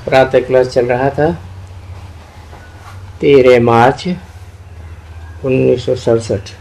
प्रातः क्लास चल रहा था 13 मार्च 1967।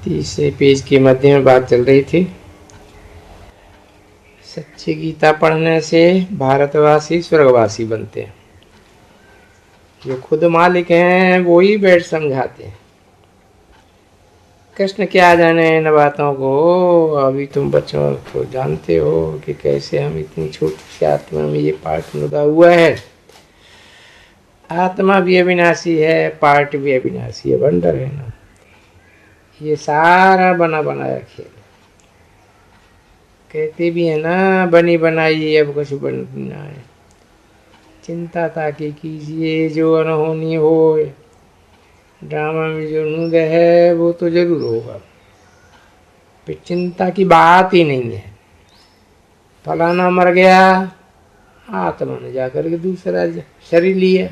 तीसरे पेज के मध्य में बात चल रही थी। सच्ची गीता पढ़ने से भारतवासी स्वर्गवासी बनते हैं। जो खुद मालिक हैं वो ही बैठ समझाते हैं। कृष्ण क्या जाने इन बातों को। अभी तुम बच्चों तो जानते हो कि कैसे हम इतनी छोटी सी आत्मा में ये पार्ट मुदा हुआ है। आत्मा भी अविनाशी है, पार्ट भी अविनाशी है। वंडर है ना, ये सारा बना बनाया खेल। कहते भी है ना, बनी बनाई अब कुछ बनना है। चिंता ताकि कीजिए जो अनहोनी हो। ड्रामा में जो नूद है वो तो जरूर होगा। फिर चिंता की बात ही नहीं है। फलाना मर गया, आत्मा ने जाकर के दूसरा शरीर लिया।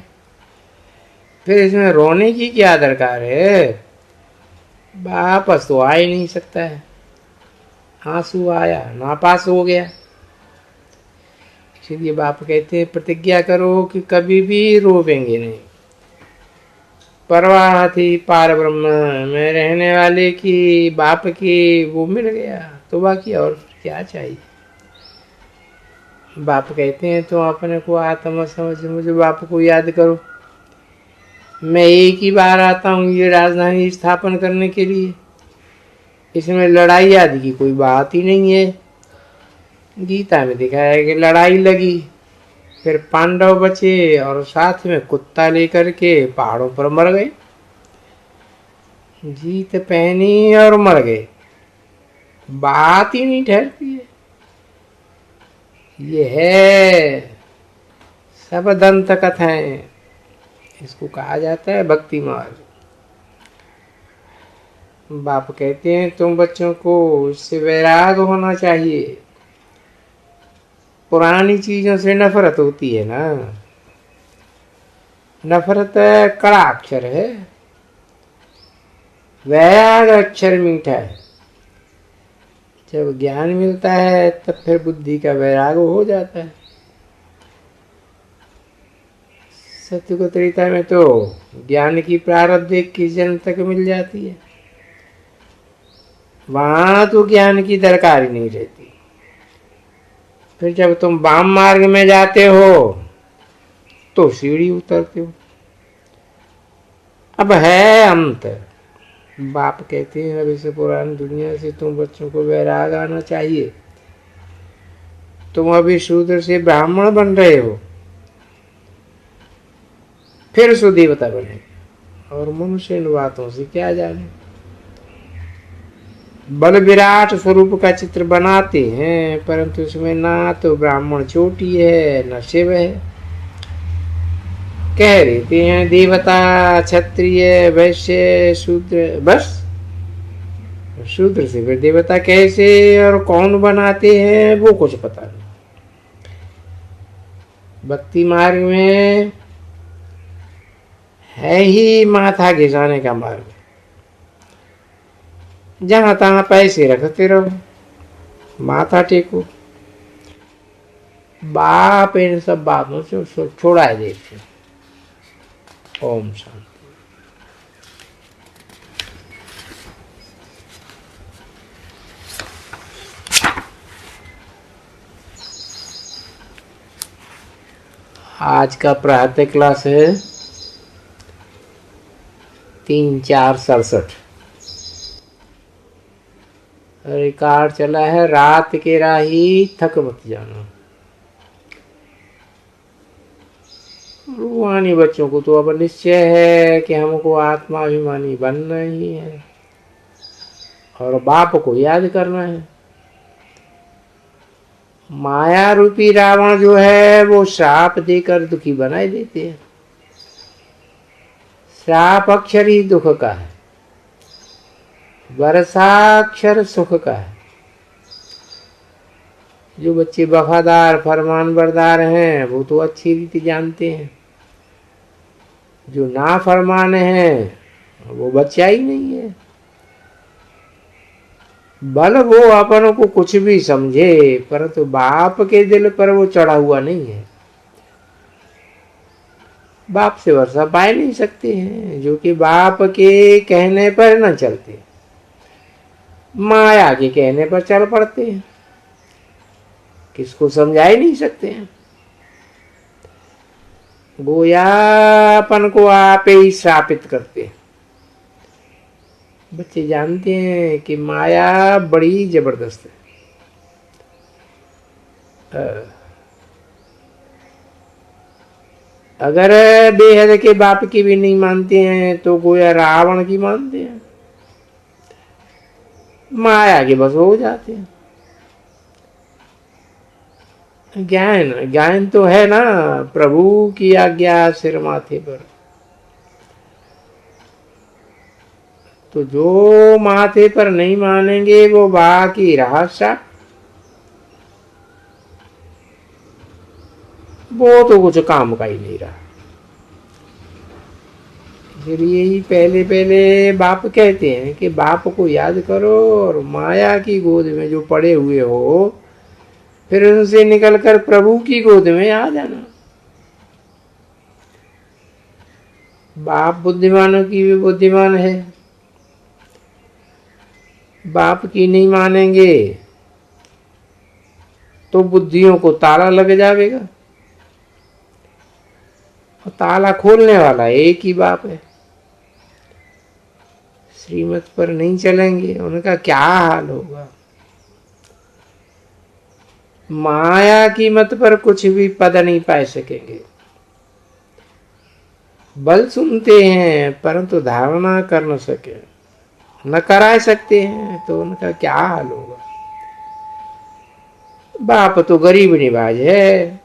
फिर इसमें रोने की क्या दरकार है। वापस तो आ ही नहीं सकता है। आंसू आया, नापास हो गया। इसलिए बाप कहते हैं प्रतिज्ञा करो कि कभी भी रोवेंगे नहीं। परवाह थी पार ब्रह्म में रहने वाले की, बाप की, वो मिल गया तो बाकी और क्या चाहिए। बाप कहते हैं तो अपने को आत्मा समझ मुझे बाप को याद करो। मैं एक ही बार आता हूँ ये राजधानी स्थापन करने के लिए। इसमें लड़ाई आदि की कोई बात ही नहीं है। गीता में दिखाया है कि लड़ाई लगी, फिर पांडव बचे और साथ में कुत्ता लेकर के पहाड़ों पर मर गए। जीत पहनी और मर गए, बात ही नहीं ठहरती है। ये है सब दंत कथाएं। इसको कहा जाता है भक्ति मार्ग। बाप कहते हैं तुम बच्चों को इससे वैराग होना चाहिए। पुरानी चीजों से नफरत होती है ना। नफरत कड़ा अक्षर है, वैराग अक्षर मीठा है। जब ज्ञान मिलता है तब फिर बुद्धि का वैराग हो जाता है। सत्य को त्रेता में तो ज्ञान की प्रारब्ध किस जन्म तक मिल जाती है। वहां तो ज्ञान की दरकार ही नहीं रहती। फिर जब तुम वाम मार्ग में जाते हो तो सीढ़ी उतरते हो। अब है अंत। बाप कहते हैं अब इस पुरानी दुनिया से तुम बच्चों को वैराग आना चाहिए। तुम अभी शूद्र से ब्राह्मण बन रहे हो, फिर सुदेवता बने और मनुष्य इन बातों से क्या जाने। बल विराट स्वरूप का चित्र बनाते हैं परंतु उसमें ना तो ब्राह्मण चोटी है न शिव है। कह देते हैं देवता क्षत्रिय वैश्य शूद्र, बस शूद्र से फिर देवता कैसे और कौन बनाते हैं वो कुछ पता नहीं। भक्ति मार्ग में है ही माथा घिसाने का मार्ग। जहां तहां पैसे रखते रहो, माथा टेको। बाप इन सब बातों से छोड़ा देते। ओम शांति। आज का प्रातः क्लास है 3/4/67। रिकॉर्ड चला है रात के राही थक मत जाना। रूहानी बच्चों को तो अब निश्चय है कि हमको आत्माभिमानी बनना ही है और बाप को याद करना है। माया रूपी रावण जो है वो श्राप देकर दुखी बनाए देते हैं। श्राप अक्षर ही दुख का है, वर्षाक्षर सुख का है। जो बच्चे वफादार फरमान बरदार हैं वो तो अच्छी रीति जानते हैं। जो ना फरमान है वो बच्चा ही नहीं है। बल वो अपन को कुछ भी समझे परंतु बाप के दिल पर वो चढ़ा हुआ नहीं है। बाप से वर्षा पाए नहीं सकते हैं, जो कि बाप के कहने पर न चलते, माया के कहने पर चल पड़ते हैं। किसको समझा ही नहीं सकते हैं। गोयापन को आप ही श्रापित करते हैं। बच्चे जानते हैं कि माया बड़ी जबरदस्त है। अगर बेहद के बाप की भी नहीं मानते हैं तो गोया रावण की मानते हैं, माया के बस हो जाते हैं। ज्ञान ज्ञान तो है ना, प्रभु की आज्ञा सिर माथे पर। तो जो माथे पर नहीं मानेंगे वो बाकी रहस्य, वो तो कुछ काम का ही नहीं रहा। इसलिए ही पहले पहले बाप कहते हैं कि बाप को याद करो और माया की गोद में जो पड़े हुए हो, फिर उनसे निकलकर प्रभु की गोद में आ जाना। बाप बुद्धिमानों की भी बुद्धिमान है, बाप की नहीं मानेंगे तो बुद्धियों को ताला लग जाएगा, और ताला खोलने वाला एक ही बाप है। श्रीमत पर नहीं चलेंगे, उनका क्या हाल होगा। माया की मत पर कुछ भी पद नहीं पा सकेंगे। बल सुनते हैं परंतु धारणा कर न सके, न करा सकते हैं, तो उनका क्या हाल होगा। बाप तो गरीब निवाज है,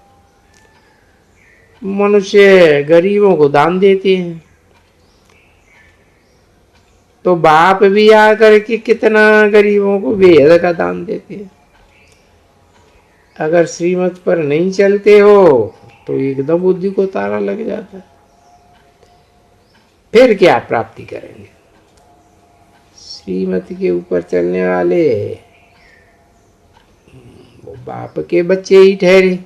मनुष्य गरीबों को दान देते हैं, तो बाप भी आकर के कितना गरीबों को बेहद का दान देते हैं। अगर श्रीमत पर नहीं चलते हो तो एकदम बुद्धि को ताला लग जाता है, फिर क्या प्राप्ति करेंगे। श्रीमत के ऊपर चलने वाले वो बाप के बच्चे ही ठहरे।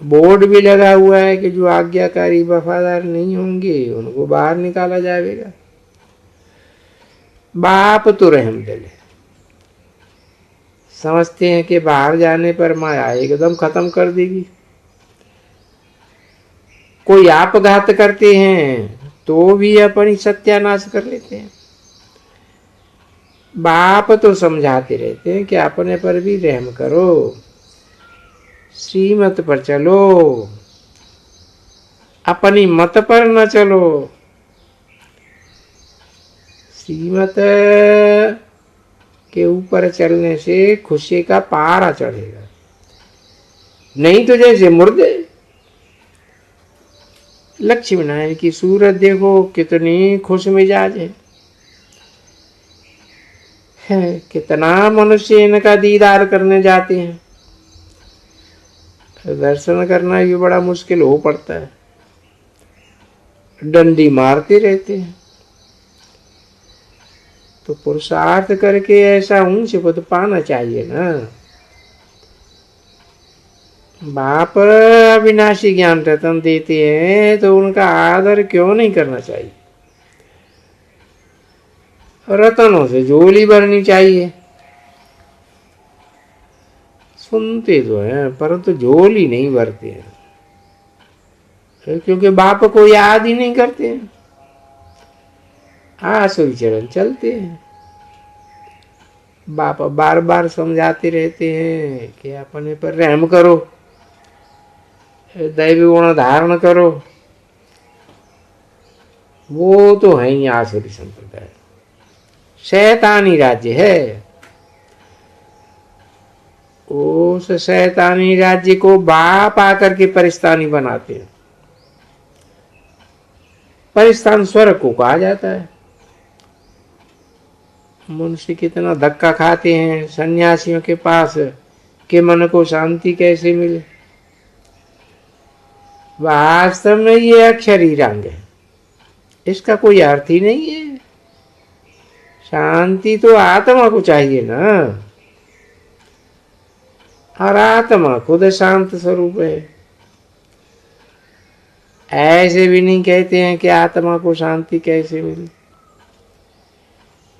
बोर्ड भी लगा हुआ है कि जो आज्ञाकारी वफादार नहीं होंगे उनको बाहर निकाला जाएगा। बाप तो रहम दिल है, समझते हैं कि बाहर जाने पर माया एकदम खत्म कर देगी। कोई आपघात करते हैं तो भी अपनी सत्यानाश कर लेते हैं। बाप तो समझाते रहते हैं कि अपने पर भी रहम करो, श्रीमत पर चलो, अपनी मत पर न चलो। श्रीमत के ऊपर चलने से खुशी का पारा चढ़ेगा, नहीं तो जैसे मुर्दे। लक्ष्मी नारायण की सूरत देखो, कितनी खुश मिजाज है। कितना मनुष्य इनका दीदार करने जाते हैं, दर्शन करना भी बड़ा मुश्किल हो पड़ता है, डंडी मारते रहते हैं। तो पुरुषार्थ करके ऐसा ऊंच पद पाना चाहिए ना। बाप अविनाशी ज्ञान रतन देते हैं तो उनका आदर क्यों नहीं करना चाहिए। रतनों से झोली भरनी चाहिए। सुनते तो हैं परंतु झोली नहीं भरते हैं, क्योंकि बाप को याद ही नहीं करते हैं। आसुरी चरण चलते हैं। बाप बार बार समझाते रहते हैं कि अपने पर रहम करो, दैवी गुण धारण करो। वो तो है ही आसुरी संप्रदाय, शैतानी राज्य है। उस शैतानी राज्य को बाप आकर के परिस्तानी बनाते हैं। परिस्तान स्वर्ग को कहा जाता है। मनुष्य कितना धक्का खाते हैं सन्यासियों के पास कि मन को शांति कैसे मिले। वास्तव में ये अक्षरी रंग है, इसका कोई अर्थ ही नहीं है। शांति तो आत्मा को चाहिए ना, और आत्मा खुद शांत स्वरूप है। ऐसे भी नहीं कहते हैं कि आत्मा को शांति कैसे मिले,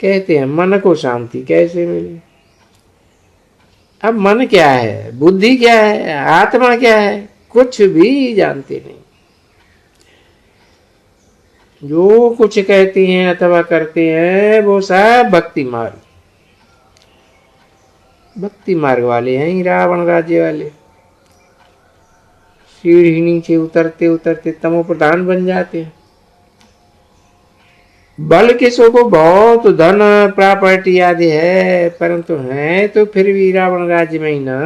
कहते हैं मन को शांति कैसे मिले। अब मन क्या है, बुद्धि क्या है, आत्मा क्या है, कुछ भी जानते नहीं। जो कुछ कहते हैं अथवा करते हैं वो सब भक्ति मार्ग वाले हैं, रावण राज्य वाले। सीढ़ी नीचे उतरते उतरते तमो प्रधान बन जाते हैं। बल किसों को बहुत धन प्रॉपर्टी आदि है, परंतु है तो फिर भी रावण राज्य में ही ना।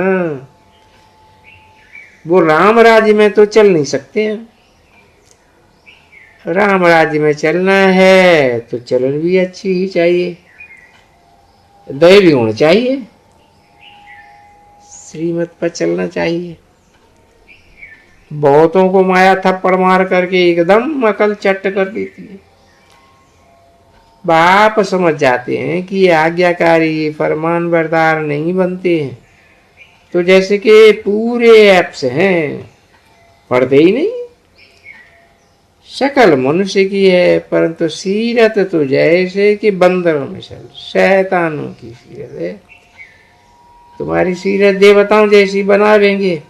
वो राम राज्य में तो चल नहीं सकते हैं। राम राज्य में चलना है तो चलन भी अच्छी ही चाहिए, दैवी गुण चाहिए, श्रीमत पर चलना चाहिए। बहुतों को माया थप्पड़ मार करके एकदम अकल चट कर देती है। बाप समझ जाते हैं कि ये आज्ञाकारी फरमान बरदार नहीं बनते हैं, तो जैसे कि पूरे ऐप्स हैं, पढ़ते ही नहीं। शकल मनुष्य की है परंतु सीरत तो जैसे कि बंदरों में शैतानों की सीरत है। तुम्हारी सीरत देवताओं जैसी बना लेंगे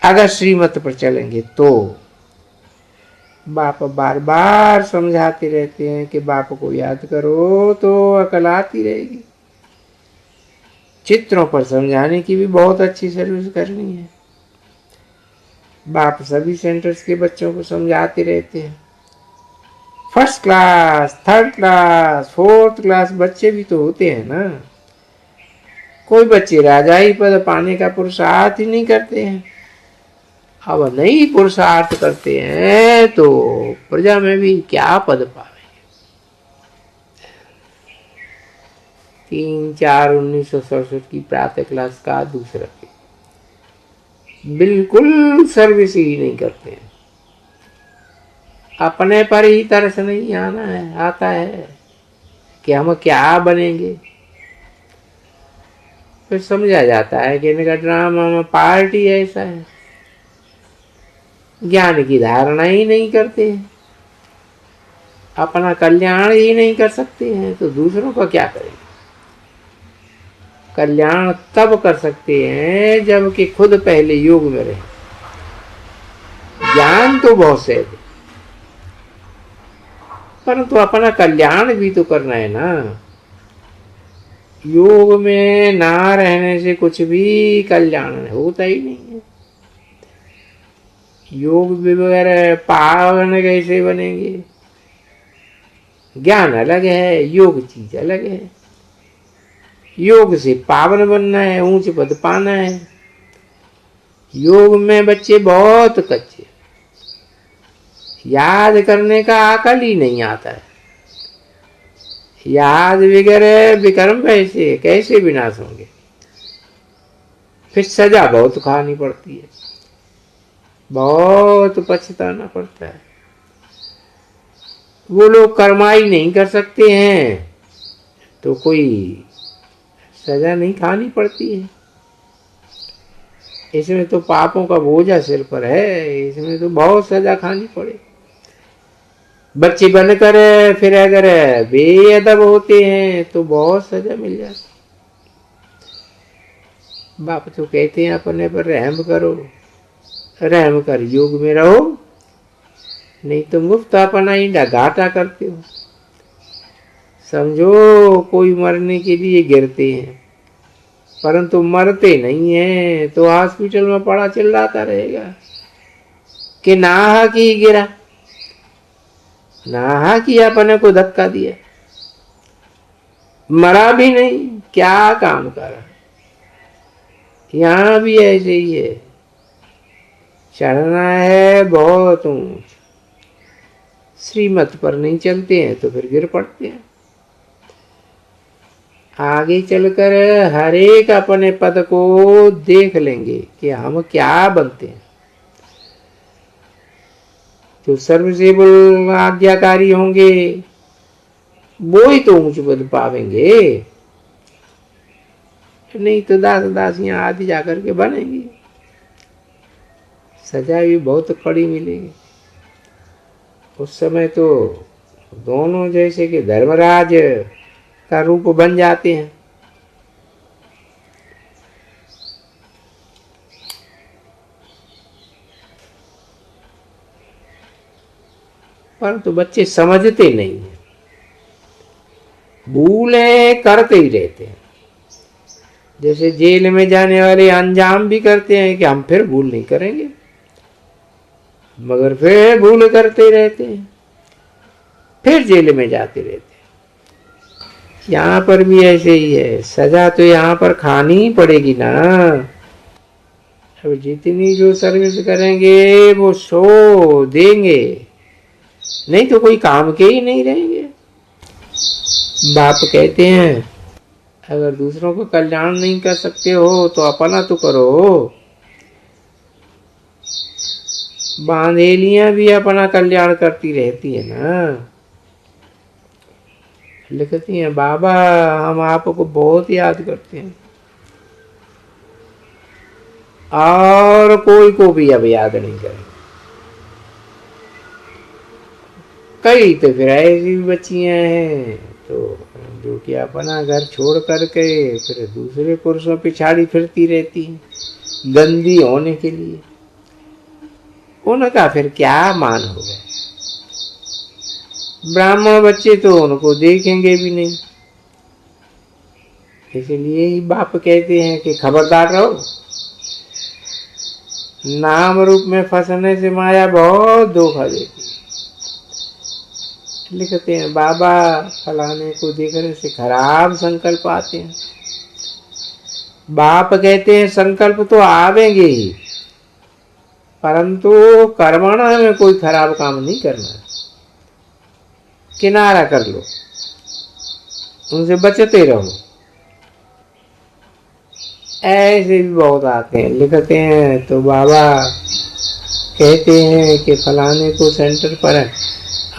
अगर श्रीमत पर चलेंगे तो। बाप बार बार समझाते रहते हैं कि बाप को याद करो तो अकल आती रहेगी। चित्रों पर समझाने की भी बहुत अच्छी सर्विस करनी है। बाप सभी सेंटर्स के बच्चों को समझाते रहते हैं। First class, third class, fourth class बच्चे भी तो होते हैं ना। कोई बच्चे राजाई पद पाने का पुरुषार्थ ही नहीं करते हैं। अब नहीं पुरुषार्थ करते हैं तो प्रजा में भी क्या पद पावेंगे। 3-4 1967 की प्रातः क्लास का दूसरा बिल्कुल सर्विस ही नहीं करते हैं। अपने पर ही तरस नहीं आता है कि हम क्या बनेंगे। फिर समझा जाता है कि इनका ड्रामा में पार्टी ऐसा है। ज्ञान की धारणा ही नहीं करते हैं, अपना कल्याण ही नहीं कर सकते हैं तो दूसरों का क्या करेंगे। कल्याण तब कर सकते हैं जबकि खुद पहले योग में रहे। ज्ञान तो बहुत से परंतु अपना कल्याण भी तो करना है ना। योग में ना रहने से कुछ भी कल्याण होता ही नहीं है। योग वगैरह पावन कैसे बनेंगे। ज्ञान अलग है, योग चीज अलग है। योग से पावन बनना है, ऊंच पद पाना है। योग में बच्चे बहुत कच्चे, याद करने का अकल ही नहीं आता है। याद वगैरह विक्रम कैसे विनाश होंगे। फिर सजा बहुत खानी पड़ती है, बहुत पछताना पड़ता है। वो लोग कर्माई नहीं कर सकते हैं तो कोई सजा नहीं खानी पड़ती है। इसमें तो पापों का बोझा सिर पर है, इसमें तो बहुत सजा खानी पड़े। बच्चे बनकर फिर अगर बेअदब होते हैं तो बहुत सजा मिल जाती। बाप तो कहते हैं अपने पर रहम करो, रहम कर योग में रहो, नहीं तो मुफ्त अपना ही घाटा करते हो। समझो कोई मरने के लिए गिरते हैं परंतु मरते नहीं है तो हॉस्पिटल में पड़ा चिल्लाता रहेगा कि नाहक ही गिरा, नाहक ही अपने को धक्का दिया, मरा भी नहीं, क्या काम करा। यहां भी ऐसे ही है। चढ़ना है बहुत ऊंच, श्रीमत पर नहीं चलते हैं तो फिर गिर पड़ते हैं। आगे चलकर हर एक अपने पद को देख लेंगे कि हम क्या बनते हैं। जो सर्वसेबल आज्ञाकारी होंगे वो ही तो ऊंच पद पावेंगे, नहीं तो दास दासियां आदि जाकर के बनेंगी। सजा भी बहुत कड़ी मिलेगी। उस समय तो दोनों जैसे कि धर्मराज का रूप बन जाते हैं। परंतु बच्चे समझते नहीं है, भूले करते ही रहते हैं। जैसे जेल में जाने वाले अंजाम भी करते हैं कि हम फिर भूल नहीं करेंगे, मगर फिर भूल करते रहते हैं, फिर जेल में जाते रहते हैं। यहाँ पर भी ऐसे ही है, सजा तो यहाँ पर खानी ही पड़ेगी ना। अब जितनी जो सर्विस करेंगे वो सो देंगे, नहीं तो कोई काम के ही नहीं रहेंगे। बाप कहते हैं अगर दूसरों को कल्याण नहीं कर सकते हो तो अपना तो करो। बांधेलियां भी अपना कल्याण करती रहती है ना। लिखती हैं बाबा हम आपको बहुत याद करते हैं और कोई को भी अब याद नहीं करें। कई तो फिर ऐसी बच्चियां हैं तो जो कि अपना घर छोड़ करके फिर दूसरे पुरुषों पिछाड़ी फिरती रहती हैं गंदी होने के लिए। उनका फिर क्या मान होगा। ब्राह्मण बच्चे तो उनको देखेंगे भी नहीं। इसलिए ही बाप कहते हैं कि खबरदार रहो, नाम रूप में फंसने से माया बहुत धोखा देती है। लिखते हैं बाबा फलाने को देखने से खराब संकल्प आते हैं। बाप कहते हैं संकल्प तो आवेंगे ही, परंतु कर्मणा में कोई खराब काम नहीं करना, किनारा कर लो, उनसे बचते रहो। ऐसे भी बहुत आते हैं। लिखते हैं तो बाबा कहते हैं कि फलाने को सेंटर पर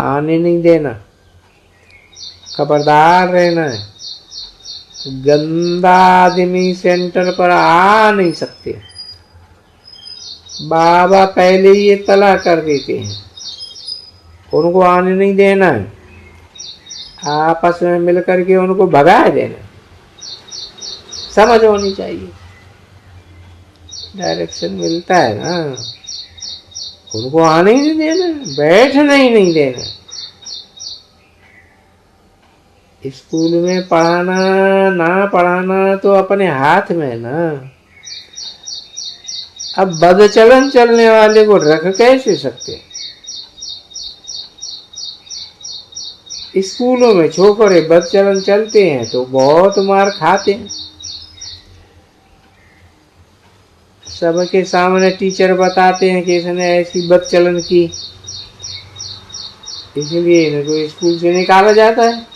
आने नहीं देना, खबरदार रहना है, गंदा आदमी सेंटर पर आ नहीं सकते। बाबा पहले ही ये तला कर देते हैं, उनको आने नहीं देना है, आपस में मिलकर के उनको भगा देना। समझ होनी चाहिए, डायरेक्शन मिलता है ना। उनको आने ही नहीं देना, बैठने ही नहीं देना। स्कूल में पढ़ाना ना पढ़ाना तो अपने हाथ में ना। अब बदचलन चलने वाले को रख कैसे सकते। स्कूलों में छोकरे बदचलन चलते हैं तो बहुत मार खाते हैं। सबके सामने टीचर बताते हैं कि इसने ऐसी बदचलन की, इसलिए इनको स्कूल से निकाला जाता है।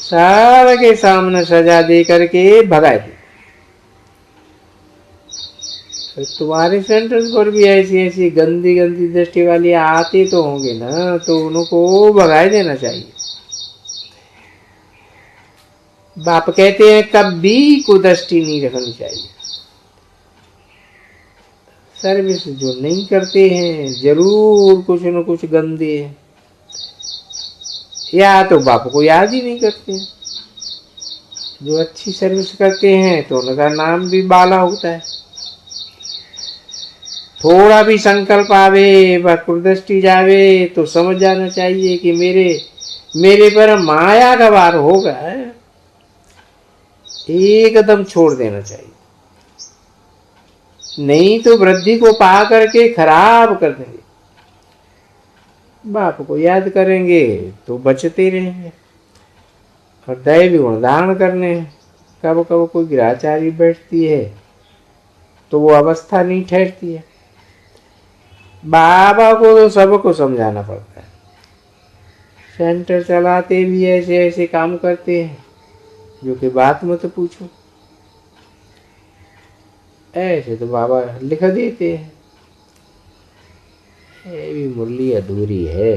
सबके सामने सजा दे करके भगा दे। तुम्हारे सेंटर पर भी ऐसी ऐसी गंदी गंदी दृष्टि वाली आते तो होंगे ना, तो उनको भगा देना चाहिए। बाप कहते हैं कभी कुदृष्टि नहीं रखनी चाहिए। सर्विस जो नहीं करते हैं जरूर कुछ न कुछ गंदे हैं, या तो बाप को याद ही नहीं करते। जो अच्छी सर्विस करते हैं तो उनका नाम भी बाला होता है। थोड़ा भी संकल्प आवे व कुदृष्टि जावे तो समझ जाना चाहिए कि मेरे पर माया का वार होगा, एकदम छोड़ देना चाहिए, नहीं तो वृद्धि को पा करके खराब कर देंगे। बाप को याद करेंगे तो बचते रहेंगे। और दैवी गुण धारण करने कब कब कोई ग्रहचारी बैठती है तो वो अवस्था नहीं ठहरती है। बाबा को तो सबको समझाना पड़ता है। सेंटर चलाते भी ऐसे ऐसे काम करते हैं जो कि बात मत पूछो। ऐसे तो बाबा लिख देते हैं। ये भी मुरली अधूरी है।